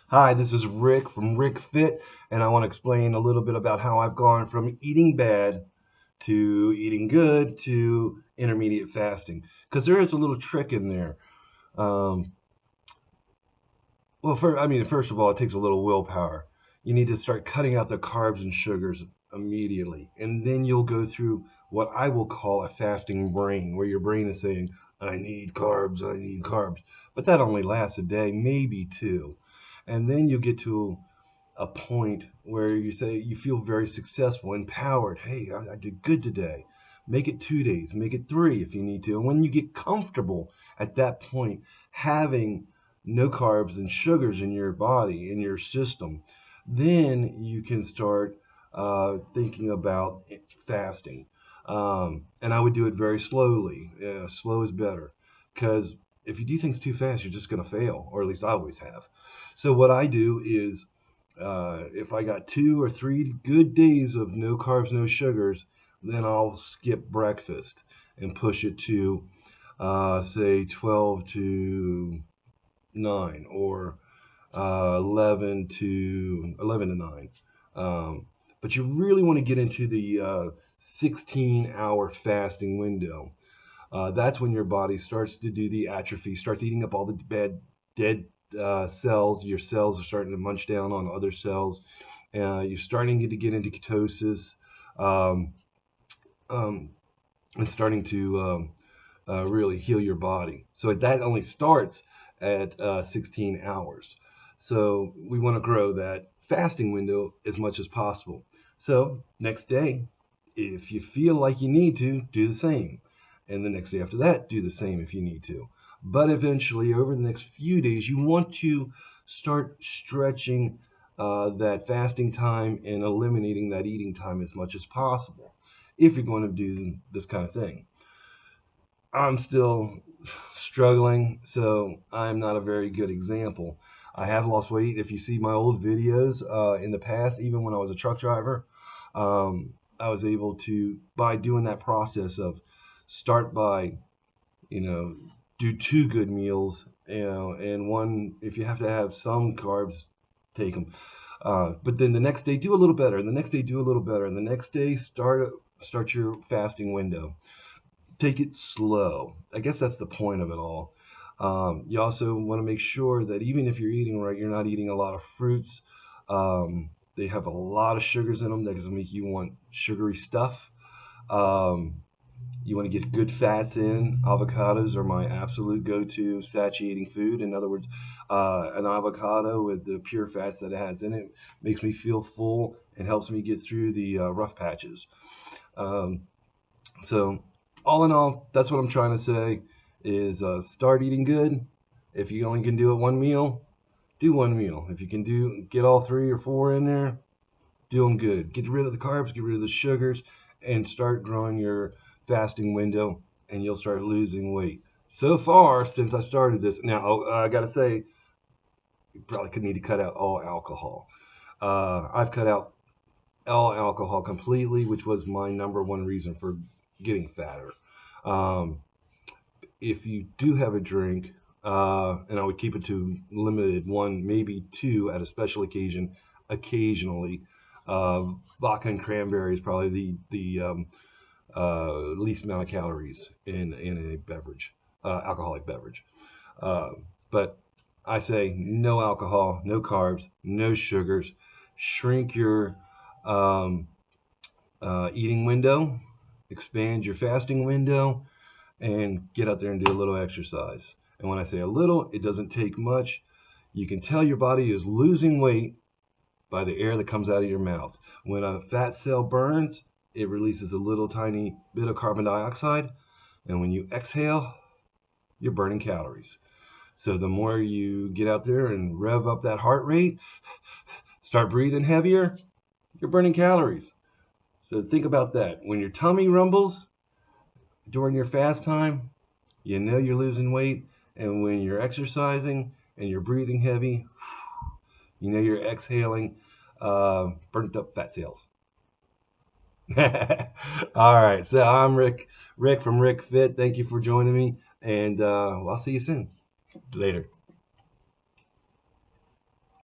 Hi, this is Rick from Rick Fit, and I want to explain a little bit about how I've gone from eating bad to eating good to intermediate fasting. Because there is a little trick in there. Um, first of all, it takes a little willpower. You need to start cutting out the carbs and sugars immediately, and then you'll go through what I will call a fasting brain, where your brain is saying, "I need carbs, I need carbs," but that only lasts a day, maybe two, and then you get to a point where you say you feel very successful, empowered. Hey, I did good today. Make it 2 days, make it three if you need to. And when you get comfortable at that point, having no carbs and sugars in your body, in your system, then you can start thinking about fasting. And I would do it very slowly. Slow is better because if you do things too fast, you're just going to fail, or at least I always have. So what I do is if I got 2 or 3 good days of no carbs, no sugars, then I'll skip breakfast and push it to, say, 12 to 9 or 11 to 9. But you really want to get into the 16-hour fasting window. That's when your body starts to do the atrophy, starts eating up all the bad, dead cells. Your cells are starting to munch down on other cells. You're starting to get into ketosis. Um, um, and starting to really heal your body. So that only starts at 16 hours. So we want to grow that fasting window as much as possible. So next day, if you feel like you need to, do the same. And the next day after that, do the same if you need to. But eventually, over the next few days, you want to start stretching that fasting time and eliminating that eating time as much as possible if you're going to do this kind of thing. I'm still struggling, so I'm not a very good example. I have lost weight. If you see my old videos in the past, even when I was a truck driver, I was able to, by doing that process of start by, you know, do two good meals, and one, if you have to have some carbs, take them. But then the next day, do a little better, and the next day, do a little better, and the next day, start your fasting window. Take it slow. I guess that's the point of it all. You also want to make sure that even if you're eating right, you're not eating a lot of fruits. They have a lot of sugars in them that can make you want sugary stuff. Um, you want to get good fats in. Avocados are my absolute go-to satiating food. In other words, an avocado with the pure fats that it has in it makes me feel full and helps me get through the rough patches. Um, so all in all, that's what I'm trying to say is start eating good. If you only can do it one meal, do one meal. If you can get all three or four in there, do them good. Get rid of the carbs, get rid of the sugars, and start growing your fasting window, and you'll start losing weight. So far, since I started this, now I gotta say, you probably could need to cut out all alcohol. I've cut out all alcohol completely, which was my number one reason for getting fatter. Um, if you do have a drink, and I would keep it to limited one, maybe two at a special occasion, occasionally. Vodka and cranberry is probably the least amount of calories in a beverage, alcoholic beverage. Uh, but I say no alcohol, no carbs, no sugars. Shrink your um, eating window, expand your fasting window, and get out there and do a little exercise. And when I say a little, it doesn't take much. You can tell your body is losing weight by the air that comes out of your mouth. When a fat cell burns, it releases a little tiny bit of carbon dioxide. And when you exhale, you're burning calories. So the more you get out there and rev up that heart rate, start breathing heavier, you're burning calories. So think about that. When your tummy rumbles during your fast time, you know you're losing weight. And when you're exercising and you're breathing heavy, you know you're exhaling burnt up fat cells. All right. So I'm Rick from Rick Fit. Thank you for joining me. And I'll see you soon. Later.